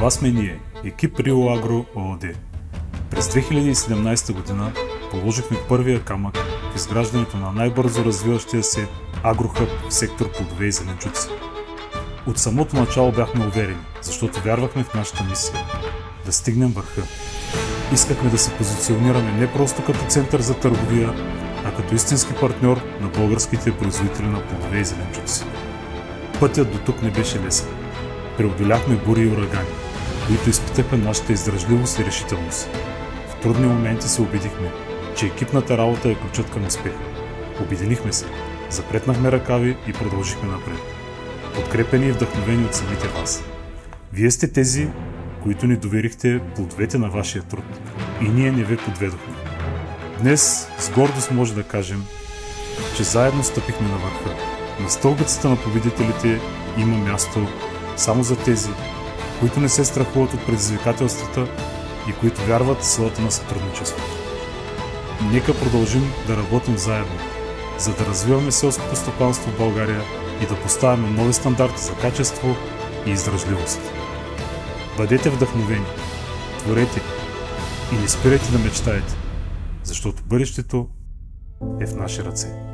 Това сме ние, екип Рио Агро ООД. През 2017 година положихме първия камък в изграждането на най-бързо развиващия се агрохъб в сектор плодове и зеленчуци. От самото начало бяхме уверени, защото вярвахме в нашата мисия – да стигнем върха. Искахме да се позиционираме не просто като център за търговия, а като истински партньор на българските производители на плодове и зеленчуци. Пътят до тук не беше лесен. Преодоляхме бури и урагани, които изпитаха нашата издръжливост и решителност. В трудни моменти се убедихме, че екипната работа е ключът към успеха. Обединихме се, запретнахме ръкави и продължихме напред. Подкрепени и вдъхновени от самите вас. Вие сте тези, които ни доверихте плодовете на вашия труд. И ние не ви подведохме. Днес с гордост може да кажем, че заедно стъпихме на върха. На стълбицата на победителите има място само за тези, които не се страхуват от предизвикателствата и които вярват в силата на сътрудничеството. Нека продължим да работим заедно, за да развиваме селското стопанство в България и да поставяме нови стандарти за качество и издръжливост. Бъдете вдъхновени, творете и не спирайте да мечтаете, защото бъдещето е в наши ръце.